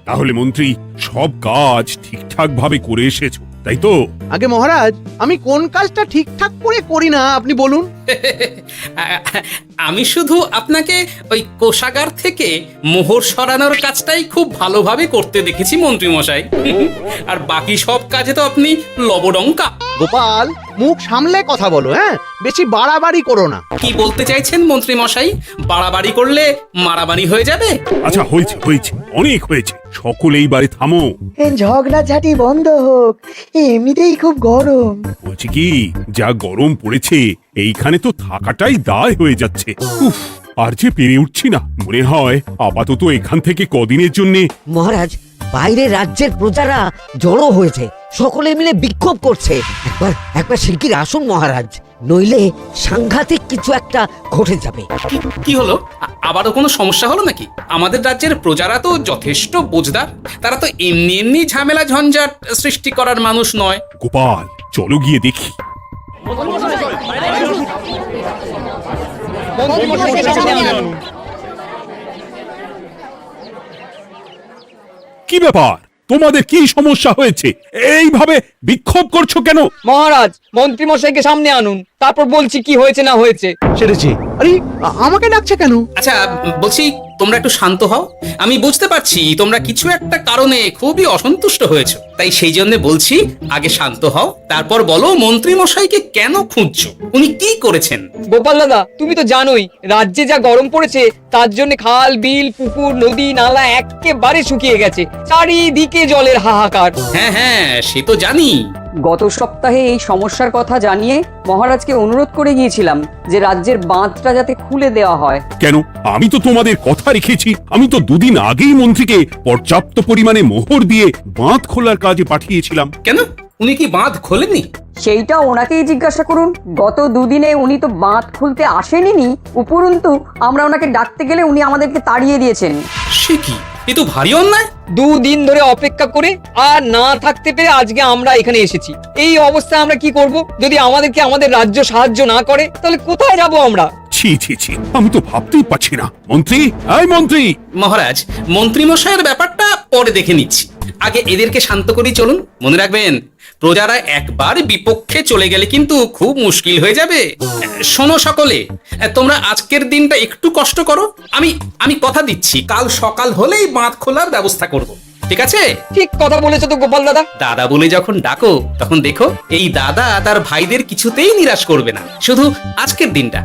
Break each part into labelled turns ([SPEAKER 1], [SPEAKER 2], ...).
[SPEAKER 1] তাহলে মন্ত্রী সব কাজ ঠিকঠাক ভাবে করে এসেছো, তাই তো?
[SPEAKER 2] আগে মহারাজ, আমি কোন কাজটা ঠিকঠাক করে করি না আপনি বলুন।
[SPEAKER 3] আমি শুধু আপনাকে ওই কোষাগার থেকে মোহর সরানোর কাজটাই খুব ভালোভাবে করতে দেখেছি মন্ত্রী মশাই। আর বাকি সব কাজে তো আপনি লবডঙ্কা।
[SPEAKER 2] গোপাল, মুখ সামলে কথা বলো, হ্যাঁ? বেশি বাড়াবাড়ি করো না।
[SPEAKER 3] কি বলতে চাইছেন মন্ত্রী মশাই? বাড়াবাড়ি করলে মারামারি হয়ে যাবে?
[SPEAKER 1] আচ্ছা, হয়েছে হয়েছে, অনেক হয়েছে, সকলে এইবারে থামো।
[SPEAKER 4] ঝগড়াঝাটি বন্ধ হোক, এমনিতেই খুব গরম।
[SPEAKER 1] বলছি কি, যা গরম পড়েছে এইখানে তো থাকাটাই দায় হয়ে যাচ্ছে। উফ, আর যে পেরে উঠছি না। মনে হয় আপাতত এখান থেকে কদিনের জন্য।
[SPEAKER 4] মহারাজ, বাইরে রাজ্যের প্রজারা জড়ো হয়েছে, সকলে মিলে বিক্ষোভ করছে। একবার শিগগির আসুন মহারাজ, নইলে সাংঘাতিক কিছু একটা ঘটে যাবে।
[SPEAKER 3] কি হলো? আবারও কোনো সমস্যা হলো নাকি? আমাদের রাজ্যের প্রজারা তো যথেষ্ট বোঝদার, তারা তো এমনি এমনি ঝামেলা ঝঞ্ঝাট সৃষ্টি করার মানুষ নয়।
[SPEAKER 1] গোপাল, চলো গিয়ে দেখি। কি ব্যাপার, তোমাদের কি সমস্যা হয়েছে? এইভাবে বিক্ষোভ করছো কেন?
[SPEAKER 5] মহারাজ, মন্ত্রী মশাইকে সামনে আনুন, তারপর বলছি কি হয়েছে না হয়েছে।
[SPEAKER 2] সেরেছি। আরে, আমাকে ডাকছে কেন?
[SPEAKER 3] আচ্ছা, বলছি তোমরা একটু শান্ত হও। আমি বুঝতে পারছি তোমরা কিছু একটা কারণে খুবই অসন্তুষ্ট হয়েছো, তাই সেই জন্য বলছি আগে শান্ত হও, তারপর বলো মন্ত্রী মশাইকে কেন খুঁজছো, উনি কি করেছেন?
[SPEAKER 5] গোপাল দাদা, তুমি তো জানোই রাজ্যে যা গরম পড়েছে, তার জন্য খাল বিল পুকুর নদী নালা একেবারে শুকিয়ে গেছে, চারিদিকে জলের হাহাকার।
[SPEAKER 3] হ্যাঁ হ্যাঁ, সে তো জানি।
[SPEAKER 6] গত সপ্তাহে এই সমস্যার কথা জানিয়ে মহারাজকে অনুরোধ করে গিয়েছিলাম যে রাজ্যের বাঁধটা যাতে খুলে দেওয়া হয়।
[SPEAKER 1] কেন? আমি তো তোমাদের কথা রেখেছি। আমি তো দুদিন আগেই মন্ত্রীকে পর্যাপ্ত পরিমাণে মোহর দিয়ে বাঁধ খোলার কাজে পাঠিয়েছিলাম।
[SPEAKER 3] কেন, উনি কি বাঁধ খোলেননি?
[SPEAKER 6] সেইটা ওনাকেই জিজ্ঞাসা করুন। গত দুদিনে উনি তো বাঁধ খুলতে আসেনি, উপরন্তু আমরা ওনাকে ডাকতে গেলে উনি আমাদেরকে তাড়িয়ে দিয়েছেন।
[SPEAKER 3] সে কি, এ তো ভারী অন্যায়।
[SPEAKER 5] দুদিন ধরে অপেক্ষা করে আর না থাকতে পেরে আজকে আমরা এখানে এসেছি। এই অবস্থায় আমরা কি করব? যদি আমাদেরকে আমাদের রাজ্য সাহায্য না করে, তাহলে কোথায় যাব আমরা?
[SPEAKER 1] ছি ছি ছি, আমি তো ভাবতেই পারছি না। মন্ত্রী, এই মন্ত্রী!
[SPEAKER 3] মহারাজ, মন্ত্রী মশাইয়ের ব্যাপারটা পরে দেখে নিচ্ছি, আগে এদেরকে শান্ত করেই চলুন। মনে রাখবেন, প্রজারা একবার বিপক্ষে চলে গেলে কিন্তু খুব মুশকিল হয়ে যাবে। শোনো সকলে, তোমরা আজকের দিনটা একটু কষ্ট করো। আমি কথা দিচ্ছি, কাল সকাল হলেই বাঁধ খোলার ব্যবস্থা করব। ঠিক আছে?
[SPEAKER 5] ঠিক কথা বলেছো তো গোপাল দাদা।
[SPEAKER 3] দাদা বলে যখন ডাকো, তখন দেখো এই দাদা তার ভাইদের কিছুতেই নিরাশ করবে না। শুধু আজকের দিনটা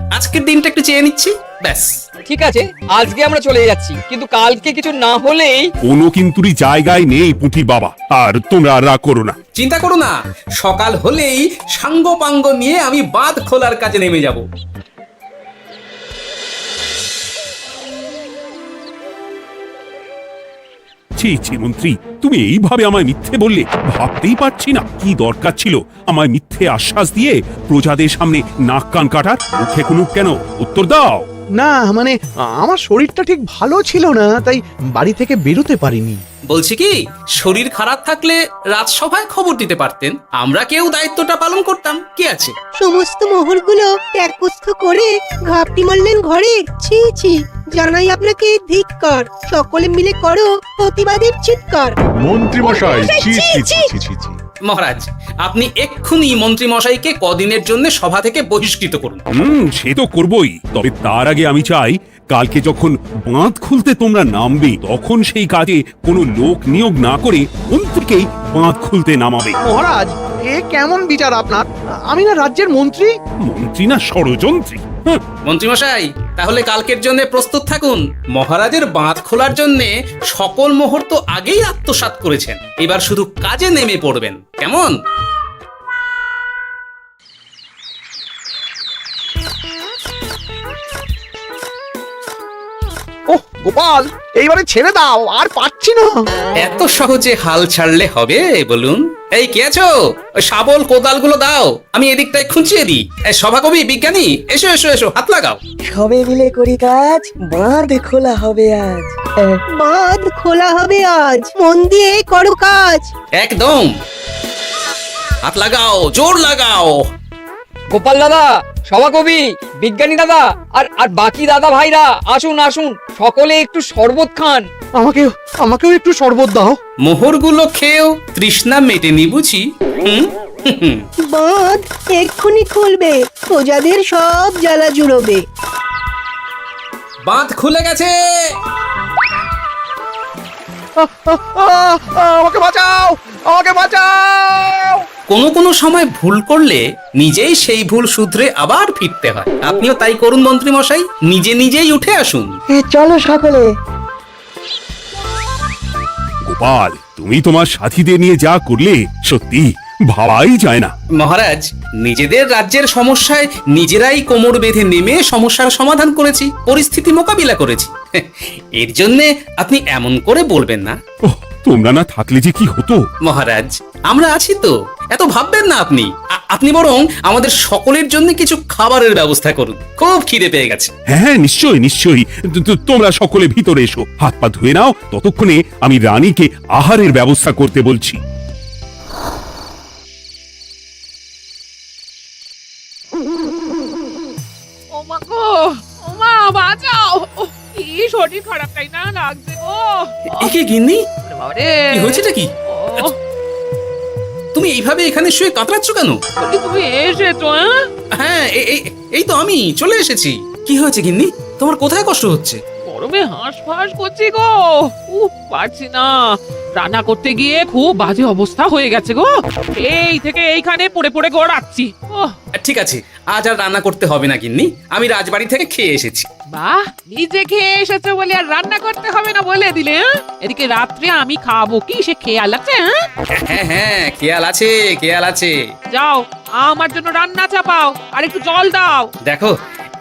[SPEAKER 3] একটু চেয়ে নিচ্ছি, ব্যাস।
[SPEAKER 5] ঠিক আছে, আজকে আমরা চলে যাচ্ছি, কিন্তু কালকে কিছু না হলেই।
[SPEAKER 1] কোনো কিন্তুরই জায়গায় নেই পুঁটি বাবা, আর তোমরা রাগ করো না।
[SPEAKER 3] চিন্তা করো না, সকাল হলেই সাঙ্গ পাঙ্গ নিয়ে আমি বাঁধ খোলার কাজে নেমে যাব।
[SPEAKER 1] ছি ছি মন্ত্রী, তুমি এইভাবে আমায় মিথ্যে বললে। ভাবতেই পারছি না কি দরকার ছিল আমায় মিথ্যে আশ্বাস দিয়ে প্রজাদের সামনে নাক কান কাটার। মুখে কুলুপ কেন? উত্তর দাও।
[SPEAKER 2] না, মানে আমার শরীরটা ঠিক ভালো ছিল না, তাই বাড়ি থেকে বেরোতে পারিনি।
[SPEAKER 3] বলছি কি, শরীর খারাপ থাকলে রাজসভায় খবর দিতে পারতেন, আমরা কেউ দায়িত্বটা পালন করতাম। কি আছে?
[SPEAKER 7] সমস্ত মোহরগুলো ত্যাগপুস্ত করে ঘাপটি মারলেন ঘরে। ছি ছি, জানাই আপনাকে ধিক্কার। সকলে মিলে করো প্রতিবাদের চিৎকার।
[SPEAKER 8] মন্ত্রী মশাই, ছি ছি ছি ছি ছি ছি।
[SPEAKER 3] মহারাজ, আপনি এক্ষুনি মন্ত্রী মশাইকে কদিনের জন্য সভা থেকে বহিষ্কৃত করুন।
[SPEAKER 1] সে তো করবই, তবে তার আগে আমি চাই কালকে যখন বাঁধ খুলতে তোমরা নামবে, তখন সেই কাজে কোনো লোক নিয়োগ না করে মন্ত্রীকেই বাঁধ খুলতে নামাবে।
[SPEAKER 2] মহারাজ, এ কেমন বিচার আপনার? আমি না রাজ্যের মন্ত্রী।
[SPEAKER 1] মন্ত্রী না ষড়যন্ত্রী।
[SPEAKER 3] মন্ত্রী মশাই, তাহলে কালকের জন্য প্রস্তুত থাকুন। মহারাজের বাঁধ খোলার জন্য সকল মোহর তো আগেই আত্মসাৎ করেছেন, এবার শুধু কাজে নেমে পড়বেন, কেমন?
[SPEAKER 2] ওহ গোপাল, এইবারে ছেড়ে দাও, আর পারছি না।
[SPEAKER 3] এত সহজে হাল ছাড়লে হবে বলুন? এই কে আছো? ওই শাবল কোদালগুলো দাও, আমি এদিকটায় খুঁচিয়ে দিই। এই সভাকবি বিজ্ঞানী, এসো এসো এসো, হাত লাগাও।
[SPEAKER 4] সবে মিলে করি কাজ, বাঁধ খোলা হবে আজ।
[SPEAKER 7] বাঁধ খোলা হবে আজ, মন দিয়ে করো কাজ।
[SPEAKER 3] একদম, হাত লাগাও, জোর লাগাও।
[SPEAKER 5] গোপাল দাদা, সভাকবি, বিজ্ঞানী দাদা আর আর বাকি দাদা ভাইরা আসুন আসুন, সকলে একটু শরবত খান।
[SPEAKER 2] আমাকেও একটু শরবত দাও।
[SPEAKER 3] মোহরগুলো খেয়েও তৃষ্ণা মেটেনি বুঝি? হুম?
[SPEAKER 7] বাঁধ এক্ষুনি খুলবে, প্রজাদের সব জ্বালা জুড়োবে।
[SPEAKER 3] বাঁধ খুলে গেছে।
[SPEAKER 2] আমাকে বাঁচাও, আমাকে বাঁচাও।
[SPEAKER 3] কোনো কোনো সময় ভুল করলে নিজেই সেই ভুল শুধরে আবার ফিরতে হয়। আপনিও তাই করুন মন্ত্রী মশাই, নিজে নিজেই উঠে আসুন।
[SPEAKER 7] চলো সকলে।
[SPEAKER 1] গোপাল, তুমি তোমার সাথীদের নিয়ে যা করলে সত্যি ভাবাই যায় না।
[SPEAKER 3] মহারাজ, নিজেদের রাজ্যের সমস্যায় নিজেরাই কোমর বেঁধে নেমে সমস্যার সমাধান করেছি, পরিস্থিতি মোকাবিলা করেছি। এর জন্য আপনি এমন করে বলবেন না।
[SPEAKER 1] ওহ, তোমরা না থাকলে যে কি হতো।
[SPEAKER 3] মহারাজ, আমরা আছি তো, এত ভাববেন না আপনি। আপনি বরং আমাদের সকলের জন্য কিছু খাবারের ব্যবস্থা করুন, খুব খিদে পেয়ে গেছে।
[SPEAKER 1] হ্যাঁ, নিশ্চয়ই নিশ্চয়ই। তোমরা সকলে ভিতরে এসো, হাত পা ধুয়ে নাও, ততক্ষণে আমি রানীকে আহারের ব্যবস্থা করতে বলছি।
[SPEAKER 9] ওমা গো, ওমা বাঁচাও, কি শরীর খারাপ তাই না লাগছে গো।
[SPEAKER 3] একে গিন্নি,
[SPEAKER 9] বাবারে,
[SPEAKER 3] কি হয়েছেটা কি?
[SPEAKER 9] ও,
[SPEAKER 3] তুমি এইভাবে এখানে শুয়ে কাতরাচ্ছ কেন?
[SPEAKER 9] তুমি এসেছো?
[SPEAKER 3] হ্যাঁ, এই তো আমি চলে এসেছি। কি হয়েছে গিন্নি? তোমার কোথায় কষ্ট হচ্ছে?
[SPEAKER 9] গরমে হাঁসফাঁস করছি গো, পারছি না। রান্না করতে গিয়ে খুব বাজে অবস্থা হয়ে গেছে গো, এই থেকে এইখানে পড়ে পড়ে গড়াচ্ছি।
[SPEAKER 3] ঠিক আছে, আজ আর রান্না করতে হবে না গিন্নি, আমি রাজবাড়ি থেকে খেয়ে এসেছি।
[SPEAKER 9] বাহ, নিজে খেয়ে এসেছো বলে আর রান্না করতে হবে না বলে দিলে, হ্যাঁ? এদিকে রাত্রে আমি খাবো কি সে খেয়াল আছে?
[SPEAKER 3] হ্যাঁ হ্যাঁ, খেয়াল আছে, খেয়াল আছে।
[SPEAKER 9] যাও, আমার জন্য রান্না চাপাও আর একটু জল দাও।
[SPEAKER 3] দেখো,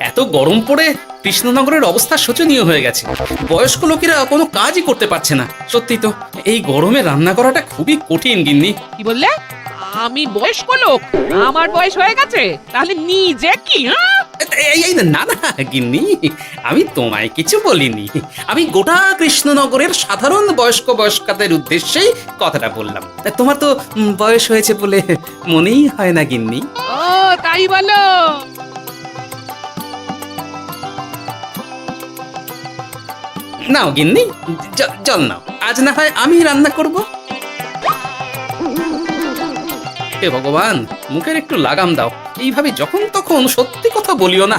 [SPEAKER 3] এত গরম পড়ে কৃষ্ণনগরের অবস্থা শোচনীয় হয়ে গেছে। বয়স্ক লোকেরা কোনো কাজই করতে পারছে না। সত্যি তো, এই গরমে রান্না করাটা খুবই কঠিন গিন্নি।
[SPEAKER 9] কি বললে? আমি বয়স্ক লোক? আমার বয়স হয়ে গেছে, তাহলে নিজে কি? হ্যাঁ,
[SPEAKER 3] এই না না গিন্নি, আমি তোমায় কিছু বলিনি। আমি গোটা কৃষ্ণনগরের সাধারণ বয়স্কাদের উদ্দেশ্যেই কথাটা বললাম। তোমার তো বয়স হয়েছে বলে মনেই হয় না গিন্নি।
[SPEAKER 9] ও তাই বলো?
[SPEAKER 3] নাও গিন্নি, জল নাও। আজ না হয় আমি রান্না করব। হে ভগবান, মুখের একটু লাগাম দাও। এইভাবে যখন তখন সত্যি কথা বলিও না।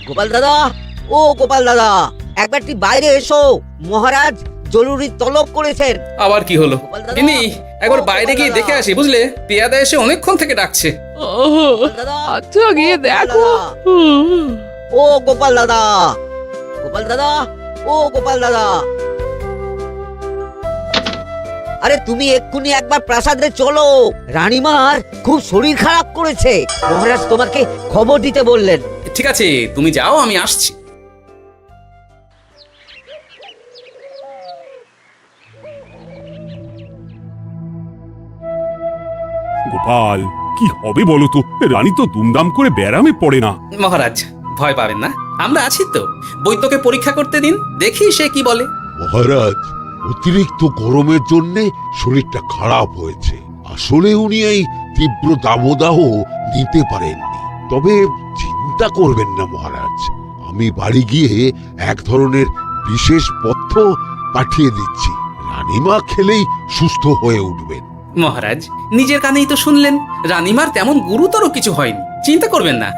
[SPEAKER 4] গোপাল দাদা, ও গোপাল দাদা, একবার তুই বাইরে এসো, মহারাজ জরুরি তলব করেছেন।
[SPEAKER 3] আবার কি হলো
[SPEAKER 4] গোপাল দাদা,
[SPEAKER 3] গিন্নি? একবার
[SPEAKER 4] ও
[SPEAKER 3] বাইরে
[SPEAKER 4] গোপাল
[SPEAKER 3] গিয়ে
[SPEAKER 4] দাদা।
[SPEAKER 3] দেখে আসি, বুঝলে? পেয়াদা এসে অনেকক্ষণ থেকে ডাকছে।
[SPEAKER 9] ও,
[SPEAKER 4] গোপাল দাদা,
[SPEAKER 9] আচ্ছা গিয়ে
[SPEAKER 4] গোপাল
[SPEAKER 9] দেখো।
[SPEAKER 4] দাদা। ও গোপাল দাদা, গোপাল দাদা, ও গোপাল দাদা, আরে তুমি এক্ষুনি একবার প্রাসাদে চলো, রানীমার খুব শরীর খারাপ করেছে, মহারাজ তোমাকে খবর দিতে বললেন।
[SPEAKER 3] ঠিক আছে, তুমি যাও, আমি আসছি।
[SPEAKER 1] গোপাল, কি হবে বলো তো? রানী তো দুমদাম করে ব্যারামে পড়ে না।
[SPEAKER 3] মহারাজ, ভয় পাবেন না, আমরা আছি তো। বৈদ্যকে পরীক্ষা করতে দিন, দেখি সে কি বলে।
[SPEAKER 10] মহারাজ, অতিরিক্ত গরমের জন্য শরীরটা খারাপ হয়েছে। আসলে উনি এই তীব্র দাবদাহ নিতে পারেননি। তবে চিন্তা করবেন না মহারাজ, আমি বাড়ি গিয়ে এক ধরনের বিশেষ পথ্য পাঠিয়ে দিচ্ছি। রানীমা খেলেই সুস্থ হয়ে উঠবেন।
[SPEAKER 3] মহারাজ, নিজের কানেই তো শুনলেন, রানীমার তেমন গুরুতর কিছু হয়নি, চিন্তা করবেন না।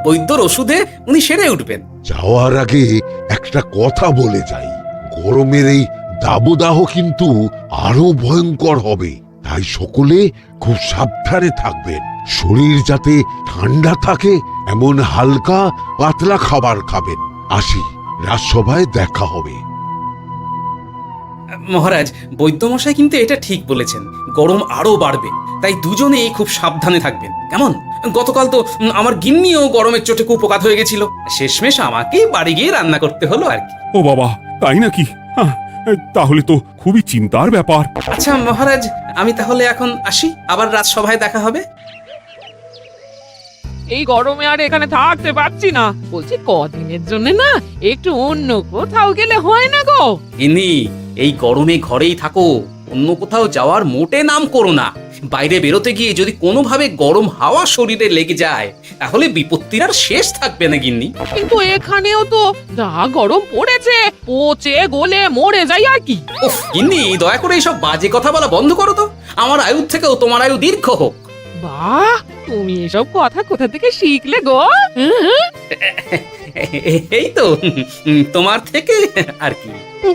[SPEAKER 3] বৈদ্যর ওষুধে উনি সেরে উঠবেন।
[SPEAKER 10] যাওয়ার আগে একটা কথা বলে যাই, গরমের এই দাবদাহ কিন্তু আরো ভয়ঙ্কর হবে। তাই সকলে খুব সাবধানে থাকবেন। শরীর যাতে ঠান্ডা থাকে এমন হালকা পাতলা খাবার খাবেন। আসি, রাজসভায় দেখা হবে।
[SPEAKER 3] মহারাজ, বৈদ্যমশাই কিন্তু এটা ঠিক বলেছেন, গরম আরো বাড়বে, তাই দুজনেই খুব সাবধানে থাকবেন, কেমন? গতকাল তো আমার গিন্নিও গরমের চোটে কুপকাত হয়ে গেছিল, শেষমেশ আমাকে বাড়ি গিয়ে রান্না করতে হলো আর কি।
[SPEAKER 1] ও বাবা, তাই নাকি? তাহলে তো খুবই চিন্তার ব্যাপার।
[SPEAKER 3] আচ্ছা মহারাজ, আমি তাহলে এখন আসি, আবার রাজসভায় দেখা হবে।
[SPEAKER 9] এই গরমে আর এখানে থাকতে পারছি না। বলছি কদিনের জন্য না একটু অন্য কোথাও গেলে হয় না গো?
[SPEAKER 3] গিন্নি, এই গরমে ঘরেই থাকো, অন্য কোথাও যাওয়ার মোটে নাম করো না। বাইরে বেরোতে গিয়ে যদি কোনোভাবে গরম হাওয়া শরীরে লেগে যায় তাহলে বিপত্তির আর শেষ থাকবে না গিন্নি।
[SPEAKER 9] কিন্তু এখানেও তো যা গরম পড়েছে, পচে গলে মরে যাই আর কি।
[SPEAKER 3] উফ গিন্নি, দয়া করে এইসব বাজে কথা বলা বন্ধ করো তো। আমার আয়ুর থেকেও তোমার আয়ু দীর্ঘ হোক।
[SPEAKER 9] বাহ, তুমি এসব কথা কোথা থেকে শিখলে গো?
[SPEAKER 3] এই তো তোমার থেকে আর কি।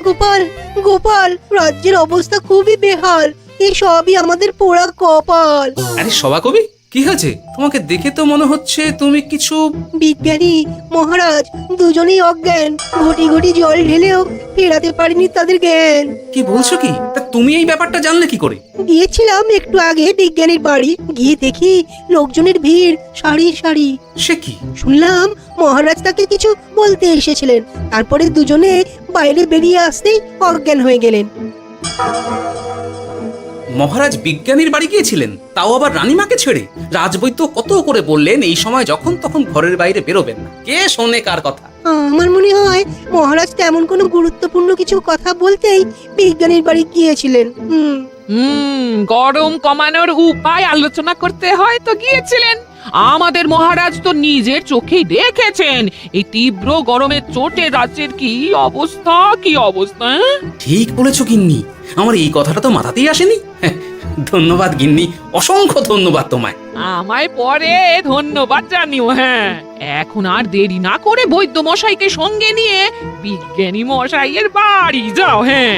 [SPEAKER 7] গোপাল গোপাল, রাজ্যের অবস্থা খুবই বেহাল। এই সবই আমাদের পোড়া কপাল।
[SPEAKER 3] আরে সভাকবি, কি হয়েছে? তোমাকে দেখে তো মনে হচ্ছে তুমি কিছু...
[SPEAKER 7] বিজ্ঞানী মহারাজ দুজনেই অজ্ঞান। ঘটি ঘটি জল ঢেলেও ফেরাতে পারেনি তাদের জ্ঞান।
[SPEAKER 3] কি বলছো কি? তা তুমি এই ব্যাপারটা জানলে কি করে?
[SPEAKER 7] গিয়েছিলাম একটু আগে বিজ্ঞানীর বাড়ি, গিয়ে দেখি লোকজনের ভিড় সারি সারি।
[SPEAKER 3] সে কি?
[SPEAKER 7] শুনলাম মহারাজ তাকে কিছু বলতে এসেছিলেন, তারপরে দুজনে বাইরে বেরিয়ে আসতেই অজ্ঞান হয়ে গেলেন।
[SPEAKER 3] মহারাজ বিজ্ঞানীর বাড়ি গিয়েছিলেন, তাও আবার রানীমাকে ছেড়ে? রাজবৈদ্য কত করে বললেন এই সময় যখন তখন ঘরের বাইরে বেরোবেন না। কে শোনে কার কথা?
[SPEAKER 7] আমার মনে হয় মহারাজ তেমন কোনো গুরুত্বপূর্ণ কিছু কথা বলতেই বিজ্ঞানীর বাড়ি গিয়েছিলেন।
[SPEAKER 9] গরম কমানোর উপায় আলোচনা করতে হয় তো গিয়েছিলেন। আমাদের মহারাজ তো নিজের চোখেই দেখেছেন এই তীব্র গরমের চোটে রাজ্যের কি অবস্থা, কি অবস্থা।
[SPEAKER 3] ঠিক বলেছো গিন্নি, আমার এই কথাটা তো মাথাতেই আসেনি। ধন্যবাদ গিন্নি, অসংখ্য ধন্যবাদ তোমায়।
[SPEAKER 9] আমায় পরে ধন্যবাদ জানিও। হ্যাঁ, এখন আর দেরি না করে বৈদ্য মশাইকে সঙ্গে নিয়ে বিজ্ঞানী মশাইয়ের বাড়ি যাও। হ্যাঁ,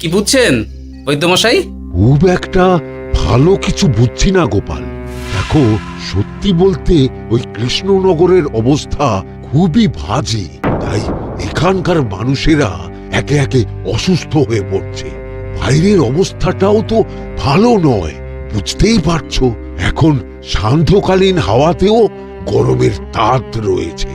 [SPEAKER 3] কি বুঝছেন বৈদ্যমশাই?
[SPEAKER 10] খুব একটা ভালো কিছু বুঝছি না গোপাল। দেখো, সত্যি বলতে ওই কৃষ্ণনগরের অবস্থা খুবই বাজে। তাই এখানকার মানুষেরা একে একে অসুস্থ হয়ে পড়ছে। বাইরের অবস্থাটাও তো ভালো নয়, বুঝতেই পারছো। এখন সান্ধ্যকালীন হাওয়াতেও গরমের তাত রয়েছে।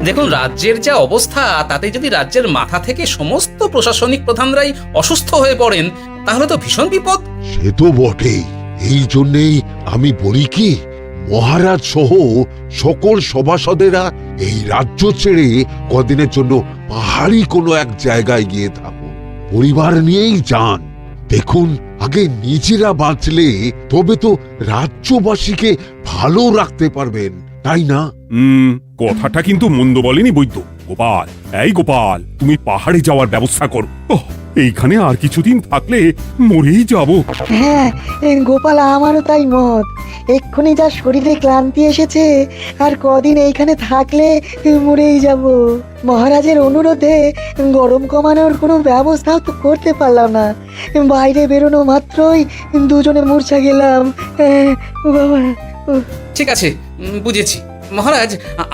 [SPEAKER 3] দেখুন, রাজ্যের যা অবস্থা তাতে যদি রাজ্যের মাথা থেকে সমস্ত প্রশাসনিক প্রধানরাই অসুস্থ হয়ে পড়েন তাহলে তো ভীষণ বিপদ।
[SPEAKER 10] সে তো বটেই। এই জন্যেই আমি বলি কি, মহারাজ সহ সকল সভাসদেরা এই রাজ্য ছেড়ে কদিনের জন্য পাহাড়ি কোনো এক জায়গায় গিয়ে থাকুন, পরিবার নিয়েই যান। দেখুন, আগে নিজেরা বাঁচলে তবে তো রাজ্যবাসীকে ভালো রাখতে পারবেন, তাই না?
[SPEAKER 1] কথাটা কিন্তু মন্দ বলেনি বৈদ্য। গোপাল, এই গোপাল, তুমি পাহাড়ে যাওয়ার ব্যবস্থা করো। এইখানে আর কিছুদিন থাকলে মরেই যাব।
[SPEAKER 11] হ্যাঁ গোপাল, আমারও তাই মত। এক্ষুনি যা শরীরে ক্লান্তি এসেছে, আর কদিন এইখানে থাকলে মরেই যাব। মহারাজের অনুরোধে গরম কমানোর কোনো ব্যবস্থাও তো করতে পারলাম না। বাইরে বেরোনো মাত্রই দুজনে মূর্ছা গেলাম। বাবা,
[SPEAKER 3] ঠিক আছে, বুঝেছি। মহারাজ,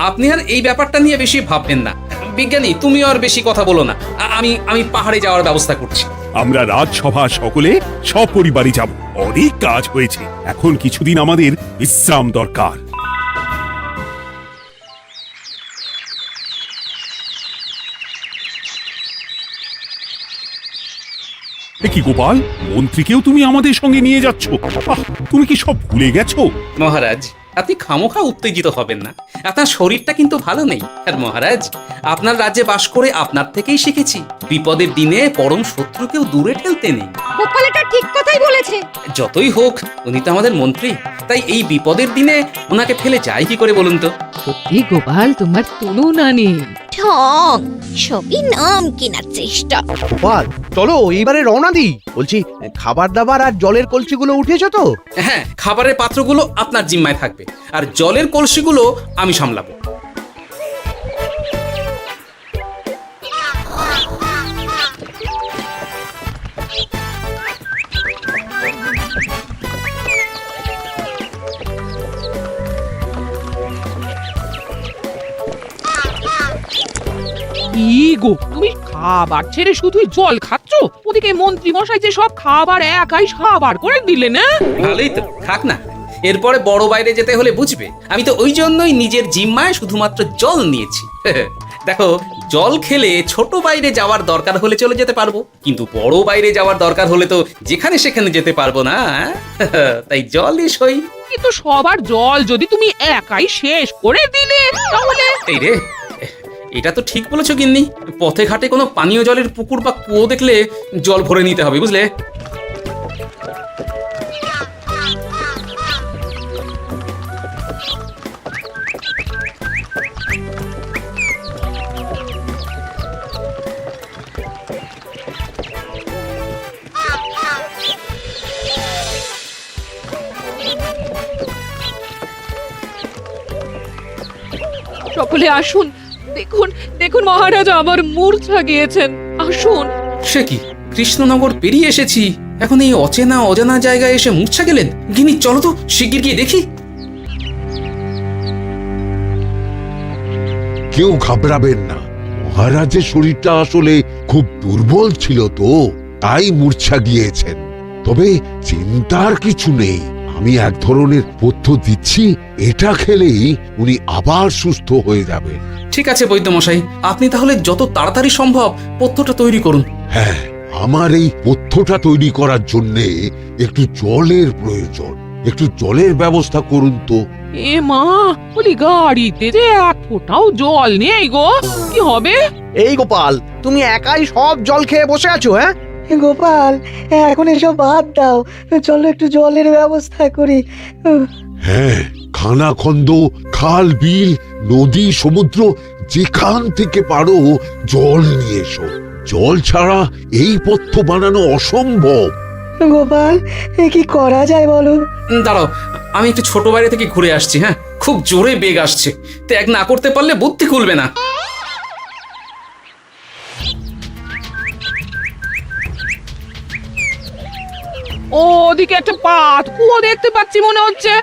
[SPEAKER 3] আপনি আর এই ব্যাপারটা নিয়ে বেশি ভাববেন না। বিজ্ঞানী, তুমি আর বেশি কথা বলো না। আমি পাহাড়ে যাওয়ার ব্যবস্থা করছি।
[SPEAKER 1] আমরা রাজসভা সকলে সপরিবারে যাব। অনেক কাজ হয়েছে, এখন কিছুদিন আমাদের বিশ্রাম দরকার। কি গোপাল, মন্ত্রীকেও তুমি আমাদের সঙ্গে নিয়ে যাচ্ছ? তুমি কি সব ভুলে গেছো?
[SPEAKER 3] মহারাজ, আপনি খামোখা উত্তেজিত হবেন না। আপনার শরীরটা কিন্তু ভালো নেই। আর মহারাজ, আপনার রাজ্যে বাস করে আপনার থেকেই শিখেছি বিপদের দিনে পরম শত্রুকেও দূরে ঠেলতে নেই।
[SPEAKER 7] গোপাল এটা ঠিক কথাই বলেছে।
[SPEAKER 3] যতই হোক উনি তো আমাদের মন্ত্রী, তাই এই বিপদের দিনে ওনাকে ফেলে যায় কি করে বলুন তো?
[SPEAKER 9] সত্যি গোপাল, তোমার তুলনা নেই।
[SPEAKER 7] ঠং, সবই নাম কেনার চেষ্টা।
[SPEAKER 2] গোপাল, চলো এইবারে রওনা দিই। বলছি, খাবার দাবার আর জলের কলসিগুলো উঠেছো তো?
[SPEAKER 3] হ্যাঁ, খাবারের পাত্রগুলো আপনার জিম্মায় থাকবে, আর জলের কলসিগুলো আমি সামলাবো।
[SPEAKER 9] কি গো, তুমি খাবার ছেড়ে শুধু জল খাচ্ছ? ওদিকে মন্ত্রী মশাই যে সব খাবার একাই সাবার করে দিলে না?
[SPEAKER 3] ভালোই তো, থাক না। এরপরে বড় বাইরে যেতে হলে বুঝবে। আমি তো ওই জন্যই নিজের জিম্মায় শুধুমাত্র জল নিয়েছি। দেখো, জল খেলে ছোট বাইরে যাওয়ার দরকার হলে চলে যেতে পারবো, কিন্তু বড় বাইরে যাওয়ার দরকার হলে তো যেখানে সেখানে যেতে পারবো না। তাই জলই সই।
[SPEAKER 9] কিন্তু সবার জল যদি তুমি একাই শেষ করে দিলে তাহলে
[SPEAKER 3] এই রে, এটা তো ঠিক বলেছো গিন্নি। পথে ঘাটে কোনো পানীয় জলের পুকুর বা কুয়ো দেখলে জল ভরে নিতে হবে, বুঝলে?
[SPEAKER 9] সকলে আসুন, দেখুন দেখুন মহারাজ আবার মূর্ছা গিয়েছেন। আসুন।
[SPEAKER 3] সে কি, কৃষ্ণনগর পেরিয়ে এসেছি, এখন এই অচেনা অজানা জায়গায় এসে মূর্ছা গেলেন? গিন্নি চলো তো শিগগির গিয়ে দেখি।
[SPEAKER 10] কেউ ঘাবড়াবেন না, মহারাজের শরীরটা আসলে খুব দুর্বল ছিল তো, তাই মূর্ছা গিয়েছেন। তবে চিন্তার কিছু নেই, আমি এক ধরনের পথ্য দিচ্ছি, এটা খেলেই উনি আবার সুস্থ হয়ে যাবেন।
[SPEAKER 3] ঠিক আছে বৈদ্যমশাই, আপনি তাহলে যত তাড়াতাড়ি সম্ভব পথ্যটা তৈরি করুন।
[SPEAKER 10] হ্যাঁ, আমার এই পথ্যটা তৈরি করার জন্য একটু জলের প্রয়োজন, একটু জলের ব্যবস্থা করুন তো।
[SPEAKER 9] এ মা, বলি গাড়িতে যে এক ফোঁটাও জল নেই গো, কি হবে?
[SPEAKER 2] এই গোপাল, তুমি একাই সব জল খেয়ে বসে আছো? হ্যাঁ
[SPEAKER 11] গোপাল, এখন এসব বাদ দাও, চলো একটু জলের ব্যবস্থা করি।
[SPEAKER 10] হ্যাঁ, খানাখন্দ, খাল, বিল, নদী, সমুদ্র, যেখান থেকে পারো জল নিয়ে এসো। জল ছাড়া এই পথ্য বানানো অসম্ভব।
[SPEAKER 11] গোপাল, এ কি করা যায় বলো?
[SPEAKER 3] দাঁড়াও, আমি একটু ছোট বাইরে থেকে ঘুরে আসছি। হ্যাঁ, খুব জোরে বেগ আসছে, ত্যাগ না করতে পারলে বুদ্ধি খুলবে না।
[SPEAKER 9] ওদিকে একটা পাত কুয়ো দেখতে পাচ্ছি মনে হচ্ছে।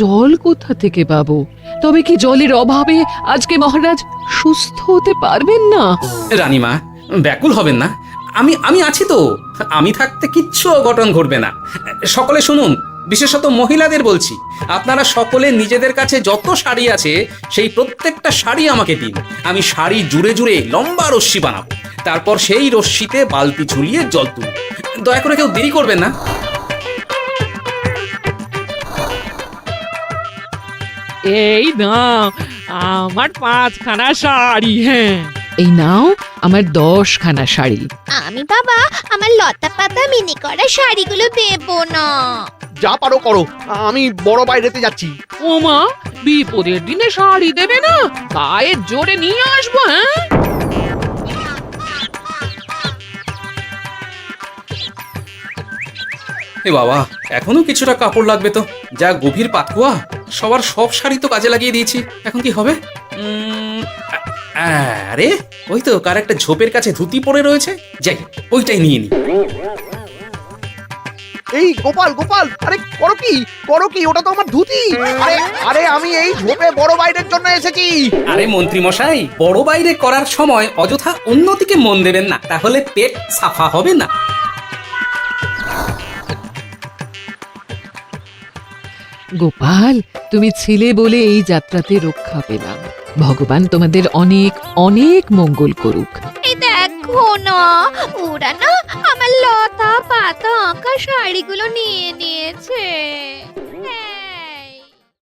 [SPEAKER 9] জল কোথা থেকে পাবো? তবে কি জলের অভাবে আজকে মহারাজ সুস্থ হতে পারবেন না?
[SPEAKER 3] রানীমা, ব্যাকুল হবেন না, আমি আছি তো। আমি থাকতে কিচ্ছু অঘটন ঘটবে না। সকলে শুনুন, বিশেষত মহিলাদের বলছি, আপনারা সকলে নিজেদের কাছে যত শাড়ি আছে সেই প্রত্যেকটা শাড়ি আমাকে দিন। আমি শাড়ি জুড়ে জুড়ে লম্বা রশ্মি বানাবো, তারপর সেই রশ্মিতে বালতি ঝুলিয়ে জল তুলব। দয়া করে কেউ দেরি করবেন না।
[SPEAKER 9] এই নাও আমার 5খানা শাড়ি। হ্যাঁ, এই নাও আমার 10খানা শাড়ি।
[SPEAKER 12] আমি বাবা আমার লতা পাতা মিনি করা শাড়িগুলো দেব না।
[SPEAKER 2] যা পারো করো, আমি বড় বাইরেতে যাচ্ছি।
[SPEAKER 9] ওমা, বিপদের দিনে শাড়ি দেবে না? গায়ের জোরে নিয়ে আসবো। হ্যাঁ,
[SPEAKER 3] এ বাবা, এখনো কিছুটা কাপড় লাগবে তো। যা গভীর পাতকুয়া, সবার সব শাড়ি তো কাজে লাগিয়ে দিয়েছি, এখন কি হবে? আরে ওই তো কার একটা ঝোপের কাছে ধুতি পড়ে রয়েছে, যাই ওইটাই নিয়ে নি।
[SPEAKER 2] এই গোপাল গোপাল, আরে করো কি, ওটা তো আমার ধুতি। আরে আরে আমি এই ঝোপে বড় বাইরের জন্য এসেছি।
[SPEAKER 3] আরে মন্ত্রী মশাই, বড় বাইরে করার সময় অযথা অন্যদিকে মন দেবেন না, তাহলে পেট সাফা হবে না।
[SPEAKER 9] গোপাল, তুমি ছিলে বলে এই যাত্রাতে রক্ষা পেলাম। ভগবান তোমাদের অনেক অনেক মঙ্গল করুক।
[SPEAKER 12] এই দেখো না, ওরা না আমার লতা পাতা আঁকা শাড়িগুলো নিয়ে নিয়েছে।